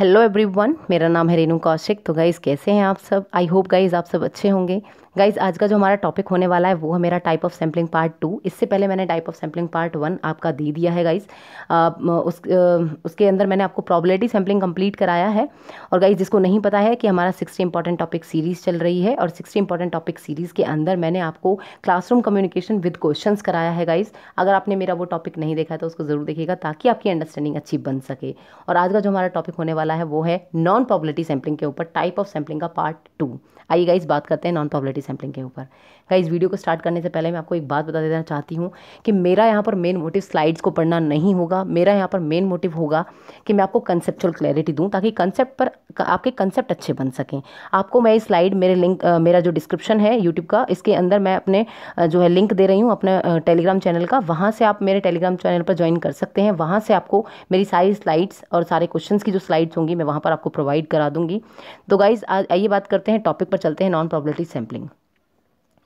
Hello everyone, मेरा नाम है रेनू कौशिक। तो गाइज़ कैसे हैं आप सब? आई होप गाइज़ आप सब अच्छे होंगे। गाइज़ आज का जो हमारा टॉपिक होने वाला है वो है मेरा टाइप ऑफ सैम्पलिंग पार्ट 2। इससे पहले मैंने टाइप ऑफ सैम्पलिंग पार्ट 1 आपका दे दिया है गाइज़। उसके अंदर मैंने आपको प्रोबेबिलिटी सैम्पलिंग कंप्लीट कराया है। और गाइज़ जिसको नहीं पता है कि हमारा 60 इंपॉर्टेंट टॉपिक सीरीज़ चल रही है और 60 इंपॉर्टेंट टॉपिक सीरीज़ के अंदर मैंने आपको क्लासरूम कम्युनिकेशन विद क्वेश्चंस कराया है गाइज़। अगर आपने मेरा वो टॉपिक नहीं देखा तो उसको ज़रूर देखिएगा ताकि आपकी अंडरस्टैंडिंग अच्छी बन सके। और आज का जो हमारा टॉपिक होने वाला है वो है नॉन प्रोबेबिलिटी सैम्पलिंग के ऊपर, टाइप ऑफ सैम्पलिंग का पार्ट 2। आइए गाइस बात करते हैं नॉन प्रोबेबिलिटी सैम्पलिंग के ऊपर। गाइस वीडियो को स्टार्ट करने से पहले मैं आपको एक बात बता देना चाहती हूँ कि मेरा यहाँ पर मेन मोटिव स्लाइड्स को पढ़ना नहीं होगा। मेरा यहाँ पर मेन मोटिव होगा कि मैं आपको कंसेप्चुअल क्लैरिटी दूँ ताकि कंसेप्ट पर आपके कंसेप्ट अच्छे बन सकें। आपको मैं इस स्लाइड मेरे लिंक मेरा जो डिस्क्रिप्शन है यूट्यूब का, इसके अंदर मैं अपने जो है लिंक दे रही हूँ अपने टेलीग्राम चैनल का। वहाँ से आप मेरे टेलीग्राम चैनल पर ज्वाइन कर सकते हैं। वहाँ से आपको मेरी सारी स्लाइड्स और सारे क्वेश्चंस की जो स्लाइड्स होंगी मैं वहाँ पर आपको प्रोवाइड करा दूंगी। तो गाइज आज आइए बात करते हैं, टॉपिक पर चलते हैं, नॉन प्रोबेबिलिटी सैम्पलिंग।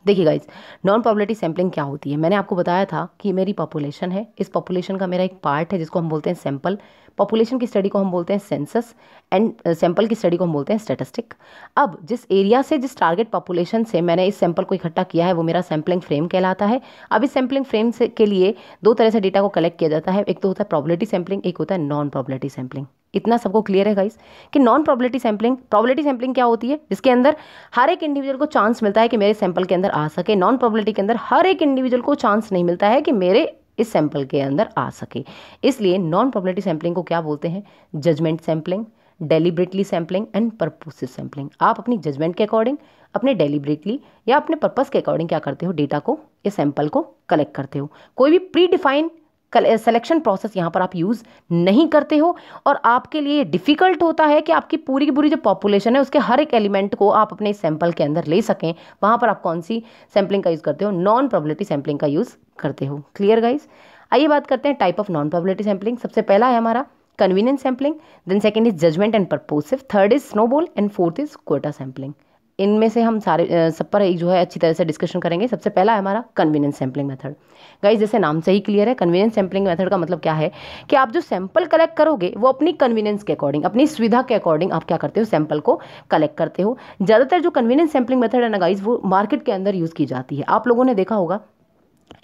देखिए गाइज, नॉन प्रोबेबिलिटी सैम्पलिंग क्या होती है। मैंने आपको बताया था कि मेरी पॉपुलेशन है, इस पॉपुलेशन का मेरा एक पार्ट है जिसको हम बोलते हैं सैंपल। पॉपुलेशन की स्टडी को हम बोलते हैं सेंसस एंड सैंपल की स्टडी को हम बोलते हैं स्टैटिस्टिक। अब जिस एरिया से, जिस टारगेट पॉपुलेशन से मैंने इस सैंपल को इकट्ठा किया है वो मेरा सैम्पलिंग फ्रेम कहलाता है। अब इस सैम्पलिंग फ्रेम से के लिए दो तरह से डेटा को कलेक्ट किया जाता है। एक तो होता है प्रोबेबिलिटी सैम्पलिंग, एक होता है नॉन प्रोबेबिलिटी सैम्पलिंग। इतना सबको क्लियर है गाइस कि नॉन प्रोबेबिलिटी सैम्पलिंग क्या होती है? जिसके अंदर हर एक इंडिविजुअल को चांस मिलता है कि मेरे सैंपल के अंदर आ सके। नॉन प्रोबेबिलिटी के अंदर हर एक इंडिविजुअल को चांस नहीं मिलता है कि मेरे इस सैंपल के अंदर आ सके। इसलिए नॉन प्रोबेबिलिटी सैम्पलिंग को क्या बोलते हैं? Judgement sampling, deliberately sampling and purposive sampling. आप अपनी जजमेंट के अकॉर्डिंग, अपने डेलिबरेटली या अपने पर्पस के अकॉर्डिंग क्या करते हो? डेटा को, इस सैंपल को कलेक्ट करते हो। कोई भी प्री डिफाइन सिलेक्शन प्रोसेस यहाँ पर आप यूज़ नहीं करते हो और आपके लिए डिफ़िकल्ट होता है कि आपकी पूरी की पूरी जो पॉपुलेशन है उसके हर एक एलिमेंट को आप अपने सैंपल के अंदर ले सकें। वहाँ पर आप कौन सी सैम्पलिंग का यूज़ करते हो? नॉन प्रोबेबिलिटी सैम्पलिंग का यूज़ करते हो। Clear guys? आइए बात करते हैं type of non probability sampling. सबसे पहला है हमारा convenience sampling, then second is judgement and purposive, third is snowball and fourth is quota sampling. इनमें से हम सारे सब पर जो है अच्छी तरह से डिस्कशन करेंगे। सबसे पहला है हमारा कन्वीनियंस सैम्पलिंग मेथड। गाइस जैसे नाम से ही क्लियर है, कन्वीनियंस सैम्पलिंग मेथड का मतलब क्या है कि आप जो सैंपल कलेक्ट करोगे वो अपनी कन्वीनियंस के अकॉर्डिंग, अपनी सुविधा के अकॉर्डिंग आप क्या करते हो? सैंपल को कलेक्ट करते हो। ज़्यादातर जो कन्वीनियंस सैम्पलिंग मेथड है ना गाइस, वो मार्केट के अंदर यूज़ की जाती है। आप लोगों ने देखा होगा,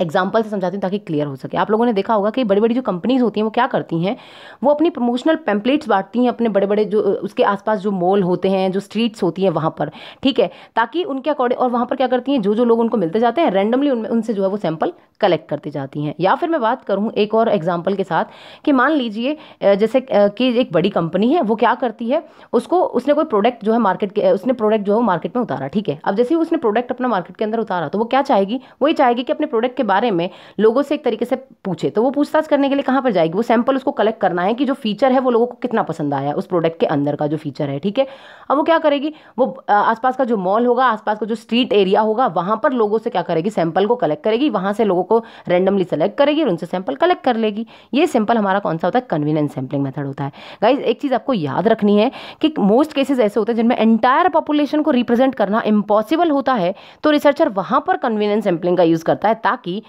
एग्जाम्पल से समझाती हूँ ताकि क्लियर हो सके। आप लोगों ने देखा होगा कि बड़ी बड़ी जो कंपनीज होती हैं वो क्या करती हैं, वो अपनी प्रमोशनल पैम्पलेट्स बांटती हैं अपने बड़े बड़े जो उसके आसपास जो मॉल होते हैं, जो स्ट्रीट्स होती हैं वहाँ पर, ठीक है, ताकि उनके अकॉर्डिंग, और वहाँ पर क्या करती हैं, जो जो लोग उनको मिलते जाते हैं रैंडमली उनसे जो है वो सैंपल कलेक्ट करती जाती हैं। या फिर मैं बात करूँ एक और एग्जाम्पल के साथ कि मान लीजिए जैसे कि एक बड़ी कंपनी है, वो क्या करती है, उसने कोई प्रोडक्ट जो है उसने प्रोडक्ट जो है मार्केट में उतारा, ठीक है। अब जैसे ही उसने प्रोडक्ट अपना मार्केट के अंदर उतारा तो वो क्या चाहेगी? वही चाहेगी कि अपने प्रोडक्ट के बारे में लोगों से एक तरीके से पूछे। तो वो पूछताछ करने के लिए कहाँ पर जाएगी? वो सैंपल उसको कलेक्ट करना है कि जो फीचर है वो लोगों को कितना पसंद आया उस प्रोडक्ट के अंदर का जो फीचर है, ठीक है। अब वो क्या करेगी? वो आसपास का जो मॉल होगा, आसपास का जो स्ट्रीट एरिया होगा, वहां पर लोगों से क्या करेगी? सैंपल को कलेक्ट करेगी, वहां से लोगों को रैंडमली सेलेक्ट करेगी और उनसे सैंपल कलेक्ट कर लेगी। ये सिंपल हमारा कौन सा होता है? कन्वीनियंस सैंपलिंग मेथड होता है। गाइज एक चीज आपको याद रखनी है कि मोस्ट केसेस ऐसे होते हैं जिनमें एंटायर पॉपुलेशन को रिप्रेजेंट करना इम्पॉसिबल होता है, तो रिसर्चर वहां पर कन्वीनियंस सैंपलिंग का यूज करता है ताकि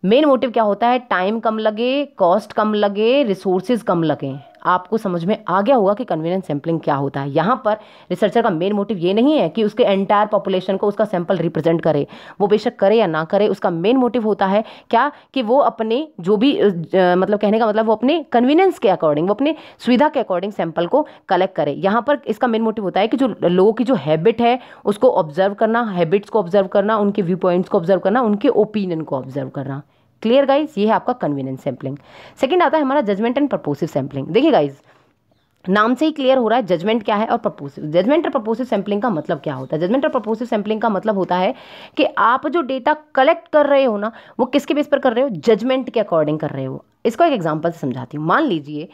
मेन मोटिव क्या होता है? टाइम कम लगे, कॉस्ट कम लगे, रिसोर्सेज कम लगे। आपको समझ में आ गया होगा कि कन्वीनियंस सैंपलिंग क्या होता है। यहाँ पर रिसर्चर का मेन मोटिव ये नहीं है कि उसके एंटायर पॉपुलेशन को उसका सैंपल रिप्रेजेंट करे, वो बेशक करे या ना करे। उसका मेन मोटिव होता है क्या कि वो अपने जो भी मतलब कहने का मतलब वो अपने कन्वीनियंस के अकॉर्डिंग, वो अपने सुविधा के अकॉर्डिंग सैंपल को कलेक्ट करे। यहाँ पर इसका मेन मोटिव होता है कि जो लोगों की जो हैबिट है उसको ऑब्जर्व करना, हैबिट्स को ऑब्जर्व करना, उनके व्यू पॉइंट्स को ऑब्जर्व करना, उनके ओपिनियन को ऑब्जर्व करना। Clear guys? ये है आपका कन्वीनियंस सैंपलिंग। सेकंड आता है हमारा जजमेंट एंड पर्पोसिव सैंपलिंग। देखिए गाइज नाम से ही क्लियर हो रहा है जजमेंट क्या है और पर्पोसिव। जजमेंट और पर्पोसिव सैंपलिंग का मतलब क्या होता है? जजमेंट और पर्पोसिव सैंपलिंग का मतलब होता है कि आप जो डेटा कलेक्ट कर रहे हो ना, वो किसके बेस पर कर रहे हो? जजमेंट के अकॉर्डिंग कर रहे हो। इसको एक एग्जांपल से समझाती हूँ। मान लीजिए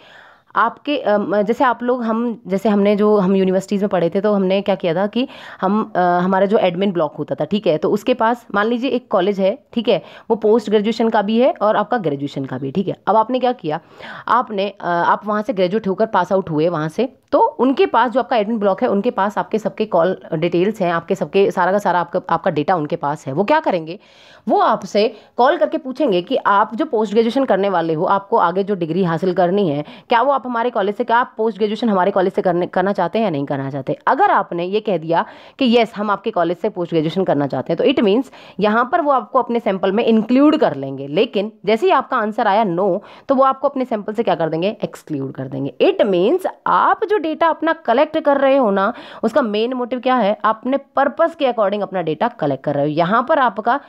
आपके जैसे आप लोग, हमने जो हम यूनिवर्सिटीज़ में पढ़े थे तो हमने क्या किया था कि हमारा जो एडमिन ब्लॉक होता था, ठीक है, तो उसके पास मान लीजिए एक कॉलेज है, ठीक है, वो पोस्ट ग्रेजुएशन का भी है और आपका ग्रेजुएशन का भी है, ठीक है। अब आपने क्या किया, आप वहाँ से ग्रेजुएट होकर पास आउट हुए वहाँ से, तो उनके पास जो आपका एडमिन ब्लॉक है उनके पास आपके सबके कॉल डिटेल्स हैं, आपके सबके सारा का सारा आपका डेटा उनके पास है। वो क्या करेंगे? वो आपसे कॉल करके पूछेंगे कि आप जो पोस्ट ग्रेजुएशन करने वाले हो, आपको आगे जो डिग्री हासिल करनी है, क्या वो आप हमारे कॉलेज से, क्या आप पोस्ट ग्रेजुएशन हमारे कॉलेज से करना चाहते हैं या नहीं करना चाहते? अगर आपने ये कह दिया कि येस हम आपके कॉलेज से पोस्ट ग्रेजुएशन करना चाहते हैं, तो इट मीन्स यहाँ पर वो आपको अपने सैंपल में इंक्लूड कर लेंगे। लेकिन जैसे ही आपका आंसर आया नो, तो वो आपको अपने सैंपल से क्या कर देंगे? एक्सक्लूड कर देंगे। इट मीन्स आप जो डेटा अपना कलेक्ट कर रहे हो ना, उसका मेन मोटिव क्या है? अपने पर्पस के अकॉर्डिंग अपना डेटा कलेक्ट कर रहे हो। यहाँ पर आपका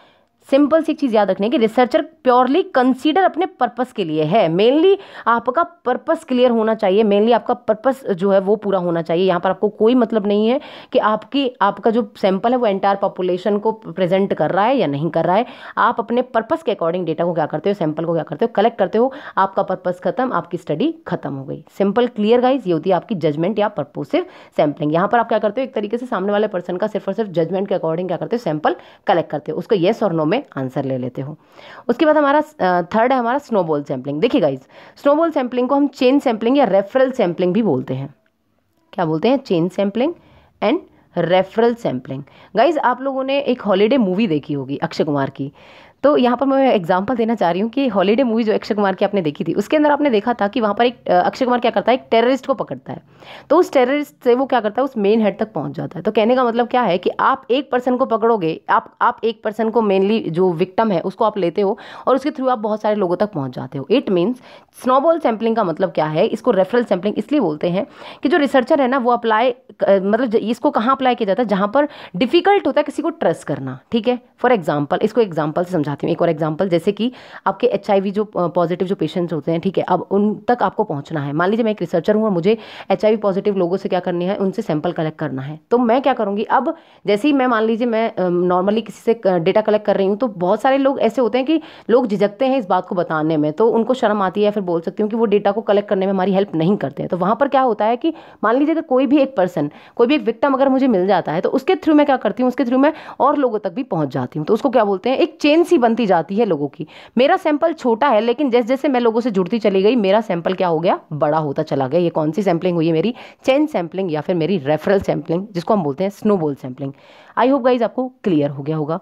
सिंपल सी चीज याद रखनी है कि रिसर्चर प्योरली कंसीडर अपने पर्पस के लिए है। मेनली आपका पर्पस क्लियर होना चाहिए, मेनली आपका पर्पस जो है वो पूरा होना चाहिए। यहाँ पर आपको कोई मतलब नहीं है कि आपका जो सैंपल है वो एंटायर पॉपुलेशन को प्रेजेंट कर रहा है या नहीं कर रहा है। आप अपने पर्पस के अकॉर्डिंग डेटा को क्या करते हो, सैंपल को क्या करते हो, कलेक्ट करते हो। आपका पर्पस खत्म, आपकी स्टडी खत्म हो गई। सिंपल क्लियर गाइज, ये होती है आपकी जजमेंट या पर्पोसिव सैंपलिंग। यहाँ पर आप क्या करते हो, एक तरीके से सामने वाले पर्सन का सिर्फ और सिर्फ जजमेंट के अकॉर्डिंग क्या करते हो, सैंपल कलेक्ट करते हो, उसको येस और नो में आंसर ले लेते हो। उसके बाद हमारा थर्ड है हमारा स्नोबॉल सैंपलिंग। देखिए गाइज, स्नोबॉल सैंपलिंग को हम चेन सैंपलिंग या रेफरल सैंपलिंग भी बोलते हैं। क्या बोलते हैं? Chain sampling and referral sampling. Guys, आप लोगों ने एक हॉलीडे मूवी देखी होगी अक्षय कुमार की, तो यहाँ पर मैं एग्जांपल देना चाह रही हूँ कि हॉलीडे मूवी जो अक्षय कुमार की आपने देखी थी, उसके अंदर आपने देखा था कि वहाँ पर एक अक्षय कुमार क्या करता है, एक टेररिस्ट को पकड़ता है। तो उस टेररिस्ट से वो क्या करता है, उस मेन हेड तक पहुँच जाता है। तो कहने का मतलब क्या है कि आप एक पर्सन को पकड़ोगे, आप एक पर्सन को, मेनली जो विक्टिम है उसको आप लेते हो और उसके थ्रू आप बहुत सारे लोगों तक पहुँच जाते हो। इट मीन्स स्नोबॉल सैंपलिंग का मतलब क्या है, इसको रेफरल सैंपलिंग इसलिए बोलते हैं कि जो रिसर्चर है ना वो अप्लाई, मतलब इसको कहाँ अप्लाई किया जाता है, जहाँ पर डिफिकल्ट होता है किसी को ट्रस्ट करना। ठीक है, फॉर एग्जाम्पल, इसको एग्जाम्पल से समझाती हूँ। एक और एग्जाम्पल, जैसे कि आपके HIV जो पॉजिटिव जो पेशेंट्स होते हैं, ठीक है, अब उन तक आपको पहुंचना है। मान लीजिए मैं एक रिसर्चर हूँ और मुझे HIV पॉजिटिव लोगों से क्या करनी है, उनसे सैंपल कलेक्ट करना है। तो मैं क्या करूँगी, अब जैसे ही मैं, मान लीजिए मैं नॉर्मली किसी से डेटा कलेक्ट कर रही हूँ, तो बहुत सारे लोग ऐसे होते हैं कि लोग झिझकते हैं इस बात को बताने में, तो उनको शर्म आती है, या फिर बोल सकती हूँ कि वो डेटा को कलेक्ट करने में हमारी हेल्प नहीं करते हैं। तो वहाँ पर क्या होता है कि मान लीजिए अगर कोई भी एक पर्सन, कोई भी एक विक्टिम अगर मुझे मिल जाता है, तो उसके थ्रू मैं क्या करती हूँ, उसके थ्रू मैं और लोगों तक भी पहुँच जाती हूँ। तो उसको क्या बोलते हैं, एक चेन सी बनती जाती है लोगों की। मेरा सैंपल छोटा है, लेकिन जैसे जैसे मैं लोगों से जुड़ती चली गई, मेरा सैंपल क्या हो गया, बड़ा होता चला गया। ये कौन सी सैंपलिंग हुई है, मेरी चेन सैंपलिंग या फिर मेरी रेफरल सैंपलिंग, जिसको हम बोलते हैं snowball sampling. I hope guys आपको क्लियर हो गया होगा।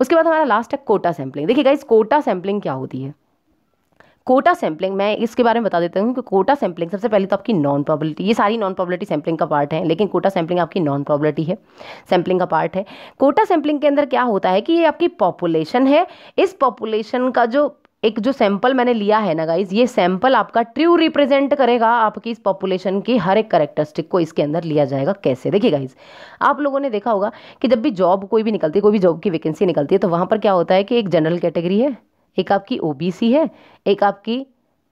उसके बाद हमारा लास्ट है कोटा सैंपलिंग। देखिए गाइज, कोटा सैंपलिंग क्या होती है? कोटा सैंपलिंग, मैं इसके बारे में बता देता हूँ कि कोटा सैंपलिंग सबसे पहले तो आपकी नॉन प्रोबेबिलिटी, ये सारी नॉन प्रोबेबिलिटी सैंपलिंग का पार्ट है, लेकिन कोटा सैंपलिंग आपकी नॉन प्रोबेबिलिटी है, सैंपलिंग का पार्ट है। कोटा सैंपलिंग के अंदर क्या होता है कि ये आपकी पॉपुलेशन है, इस पॉपुलेशन का जो सैंपल मैंने लिया है ना गाइज, ये सैंपल आपका ट्रू रिप्रेजेंट करेगा आपकी इस पॉपुलेशन की हर एक कैरेक्टरिस्टिक को इसके अंदर लिया जाएगा। कैसे? देखिए गाइज, आप लोगों ने देखा होगा कि जब भी जॉब कोई भी निकलती है, कोई भी जॉब की वैकेंसी निकलती है, तो वहाँ पर क्या होता है कि एक जनरल कैटेगरी है, एक आपकी OBC है, एक आपकी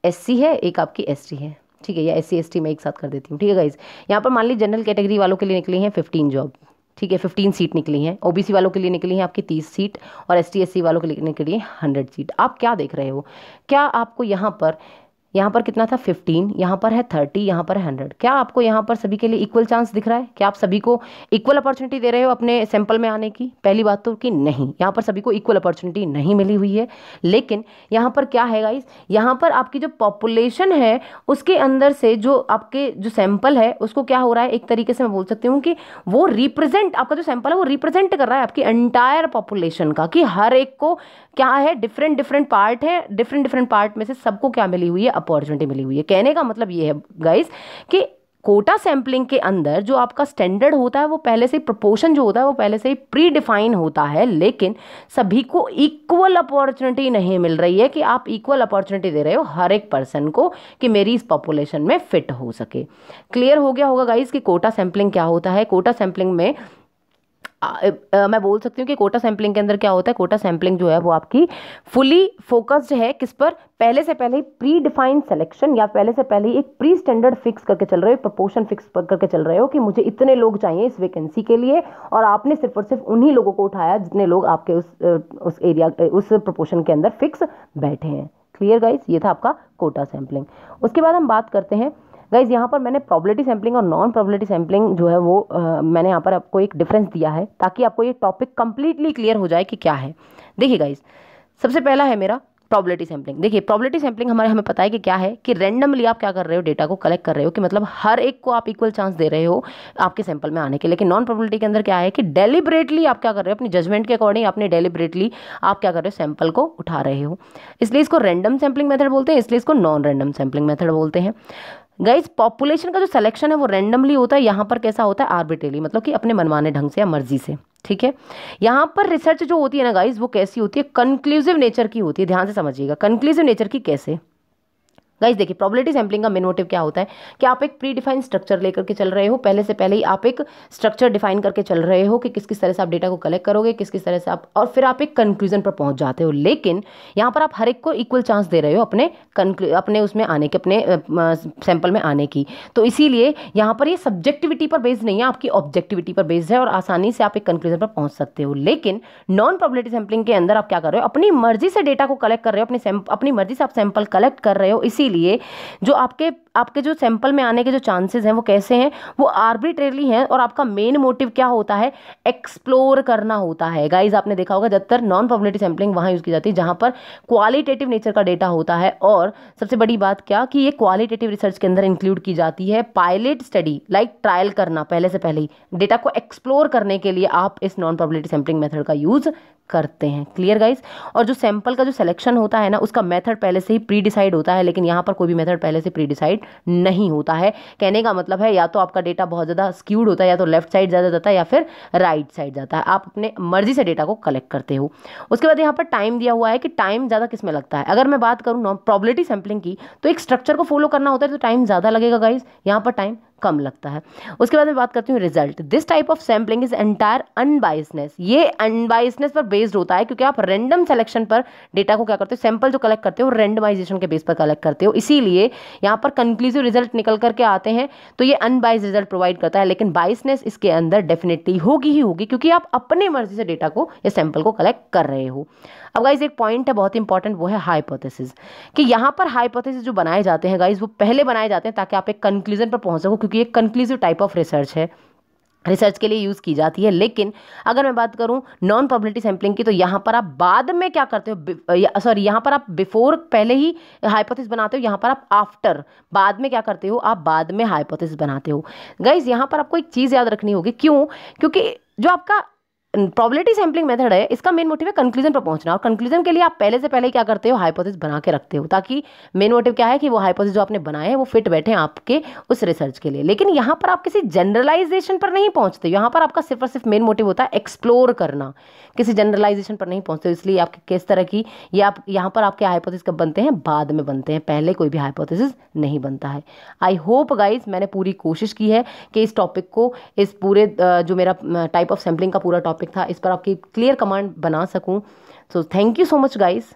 SC है, एक आपकी ST है। ठीक है, या SC ST मैं एक साथ कर देती हूँ। ठीक है गाइज, यहाँ पर मान लीजिए जनरल कैटेगरी वालों के लिए निकली हैं 15 जॉब, ठीक है, 15 सीट निकली हैं। OBC वालों के लिए निकली हैं आपकी 30 सीट और ST SC वालों के लिए निकली है 100 सीट। आप क्या देख रहे हो, क्या आपको यहाँ पर कितना था, 15, यहाँ पर है 30, यहाँ पर है 100। क्या आपको यहाँ पर सभी के लिए इक्वल चांस दिख रहा है? क्या आप सभी को इक्वल अपॉर्चुनिटी दे रहे हो अपने सैंपल में आने की? पहली बात तो कि नहीं, यहाँ पर सभी को इक्वल अपॉर्चुनिटी नहीं मिली हुई है। लेकिन यहाँ पर क्या है गाइस, यहाँ पर आपकी जो पॉपुलेशन है उसके अंदर से जो आपके जो सैंपल है उसको क्या हो रहा है, एक तरीके से मैं बोल सकती हूँ कि वो रिप्रेजेंट, आपका जो सैंपल है वो रिप्रेजेंट कर रहा है आपकी एंटायर पॉपुलेशन का, कि हर एक को क्या है, डिफरेंट डिफरेंट पार्ट है, डिफरेंट डिफरेंट पार्ट में से सबको क्या मिली हुई है, अपॉर्चुनिटी मिली हुई है। कहने का मतलब ये है गाइस कि कोटा सैंपलिंग के अंदर जो आपका स्टैंडर्ड होता है वो पहले से ही, प्रोपोर्शन जो होता है वो पहले से ही प्री डिफाइन होता है, लेकिन सभी को इक्वल अपॉर्चुनिटी नहीं मिल रही है कि आप इक्वल अपॉर्चुनिटी दे रहे हो हर एक पर्सन को कि मेरी इस पॉपुलेशन में फिट हो सके। क्लियर हो गया होगा गाइस कि कोटा सैंपलिंग क्या होता है। कोटा सैंपलिंग में मैं बोल सकती हूँ कि कोटा सैंपलिंग के अंदर क्या होता है, कोटा सैंपलिंग जो है वो आपकी फुली फोकस्ड है किस पर, पहले से पहले प्री डिफाइंड सिलेक्शन, या पहले से पहले एक प्री स्टैंडर्ड फिक्स करके चल रहे हो, प्रोपोर्शन फिक्स करके चल रहे हो कि मुझे इतने लोग चाहिए इस वैकेंसी के लिए, और आपने सिर्फ और सिर्फ उन्हीं लोगों को उठाया जितने लोग आपके उस एरिया, उस प्रोपोर्शन के अंदर फिक्स बैठे हैं। क्लियर गाइस, ये था आपका कोटा सैंपलिंग। उसके बाद हम बात करते हैं गाइज, यहाँ पर मैंने प्रोबेबिलिटी सैंपलिंग और नॉन प्रोबेबिलिटी सैंपलिंग जो है वो मैंने यहाँ पर आपको एक डिफरेंस दिया है ताकि आपको ये टॉपिक कंप्लीटली क्लियर हो जाए कि क्या है। देखिए गाइज, सबसे पहला है मेरा प्रोबेबिलिटी सैंपलिंग। देखिए प्रोबेबिलिटी सैंपलिंग हमें पता है कि क्या है, कि रैंडमली आप क्या कर रहे हो, डेटा को कलेक्ट कर रहे हो, कि मतलब हर एक को आप इक्वल चांस दे रहे हो आपके सैंपल में आने के। लेकिन नॉन प्रोबेबिलिटी के अंदर क्या है कि डेलिबरेटली आप क्या कर रहे हो, अपनी जजमेंट के अकॉर्डिंग आपने डेलिबरेटली आप क्या कर रहे हो, सैंपल को उठा रहे हो। इसलिए इसको रैंडम सैंपलिंग मेथड बोलते हैं, इसलिए इसको नॉन रैंडम सैंपलिंग मेथड बोलते हैं। गाइज पॉपुलेशन का जो सिलेक्शन है वो रैंडमली होता है, यहाँ पर कैसा होता है, आर्बिट्रेली, मतलब कि अपने मनमाने ढंग से या मर्जी से, ठीक है। यहाँ पर रिसर्च जो होती है ना गाइज, वो कैसी होती है, कंक्लूसिव नेचर की होती है। ध्यान से समझिएगा, कंक्लूसिव नेचर की कैसे। गाइस देखिए, प्रोबेबिलिटी सैम्पलिंग का मेन मोटिव क्या होता है कि आप एक प्री डिफाइंड स्ट्रक्चर लेकर के चल रहे हो, पहले से पहले ही आप एक स्ट्रक्चर डिफाइन करके चल रहे हो कि किस किस तरह से आप डेटा को कलेक्ट करोगे, किस किस तरह से आप, और फिर आप एक कंक्लूजन पर पहुंच जाते हो। लेकिन यहाँ पर आप हर एक को इक्वल चांस दे रहे हो अपने उसमें आने के, अपने सैंपल में आने की। तो इसीलिए यहाँ पर ये सब्जेक्टिविटी पर बेस्ड नहीं है, आपकी ऑब्जेक्टिविटी पर बेस्ड है और आसानी से आप एक कंक्लूजन पर पहुंच सकते हो। लेकिन नॉन प्रोबेबिलिटी सैम्पलिंग के अंदर आप क्या कर रहे हो, अपनी मर्जी से डेटा को कलेक्ट कर रहे हो, अपनी मर्जी से आप सैंपल कलेक्ट कर रहे हो। इसीलिए जो आपके जो सैंपल में आने के जो चांसेस हैं वो कैसे हैं, वो आर्बिट्रेरली हैं। और आपका मेन मोटिव क्या होता है, एक्सप्लोर करना होता है। गाइज आपने देखा होगा ज्यादातर नॉन प्रोबेबिलिटी सैम्पलिंग वहां यूज की जाती है जहां पर क्वालिटेटिव नेचर का डेटा होता है। और सबसे बड़ी बात क्या कि ये क्वालिटेटिव रिसर्च के अंदर इंक्लूड की जाती है पायलट स्टडी, लाइक ट्रायल करना, पहले से पहले ही डेटा को एक्सप्लोर करने के लिए आप इस नॉन प्रोबेबिलिटी सैम्पलिंग मेथड का यूज करते हैं। Clear guys. और जो सैंपल का जो सिलेक्शन होता है ना, उसका मेथड पहले से ही प्री डिसाइड होता है, लेकिन यहाँ पर कोई भी मेथड पहले से प्री डिसाइड नहीं होता है। कहने का मतलब है या तो आपका डेटा बहुत ज़्यादा स्क्यूड होता है, या तो लेफ्ट साइड ज़्यादा जाता है या फिर राइट साइड जाता है। आप अपने मर्जी से डेटा को कलेक्ट करते हो। उसके बाद यहाँ पर टाइम दिया हुआ है कि टाइम ज़्यादा किस में लगता है। अगर मैं बात करूँ नॉन प्रोबेबिलिटी सैम्पलिंग की, तो एक स्ट्रक्चर को फॉलो करना होता है तो टाइम ज़्यादा लगेगा गाइज, यहाँ पर टाइम कम लगता है। उसके बाद मैं बात करती हूँ result. This type of sampling is entire unbiasedness. ये अनबायसनेस पर बेस्ड होता है, क्योंकि आप रैंडम सिलेक्शन पर डेटा को क्या करते हो, सैंपल जो कलेक्ट करते हो रैंडमाइजेशन के बेस पर कलेक्ट करते हो। इसीलिए यहाँ पर कंक्लूसिव रिजल्ट निकल करके आते हैं, तो ये अनबायस्ड रिजल्ट प्रोवाइड करता है। लेकिन बायसनेस इसके अंदर डेफिनेटली होगी ही होगी, क्योंकि आप अपने मर्जी से डेटा को या सैंपल को कलेक्ट कर रहे हो। अब गाइज एक पॉइंट है बहुत इंपॉर्टेंट, वो है हाइपोथेसिस। कि यहाँ पर हाइपोथेसिस जो बनाए जाते हैं गाइज, वो पहले बनाए जाते हैं ताकि आप एक कंक्लूजन पर पहुंच सको, क्योंकि एक कंक्लूसिव टाइप ऑफ रिसर्च है, रिसर्च के लिए यूज़ की जाती है। लेकिन अगर मैं बात करूं नॉन प्रोबेबिलिटी सैम्पलिंग की, तो यहाँ पर आप बाद में क्या करते हो, सॉरी यहाँ पर आप बिफोर पहले ही हाइपोथेसिस बनाते हो, यहाँ पर आप आफ्टर बाद में क्या करते हो, आप बाद में हाइपोथेसिस बनाते हो। गाइज यहाँ पर आपको एक चीज़ याद रखनी होगी, क्यों, क्योंकि जो आपका प्रोबेबिलिटी सैम्पलिंग मेथड है, इसका मेन मोटिव है कंक्लूजन पर पहुंचना। और कंक्लूजन के लिए आप पहले से पहले क्या करते हो, हाइपोथेसिस बना के रखते हो, ताकि मेन मोटिव क्या है कि वो हाइपोथेसिस जो आपने बनाए हैं वो फिट बैठे आपके उस रिसर्च के लिए। लेकिन यहाँ पर आप किसी जनरलाइजेशन पर नहीं पहुंचते, यहाँ पर आपका सिर्फ और सिर्फ मेन मोटिव होता है एक्सप्लोर करना, किसी जनरलाइजेशन पर नहीं पहुंचते। इसलिए आपके किस तरह की ये आप यहाँ पर आपके हाइपोथेसिस कब बनते हैं, बाद में बनते हैं, पहले कोई भी हाइपोथेसिस नहीं बनता है। आई होप गाइज मैंने पूरी कोशिश की है कि इस टॉपिक को, इस पूरे जो मेरा टाइप ऑफ सैम्पलिंग का पूरा टॉपिक था, इस पर आपकी क्लियर कमांड बना सकूं। So thank you so much guys.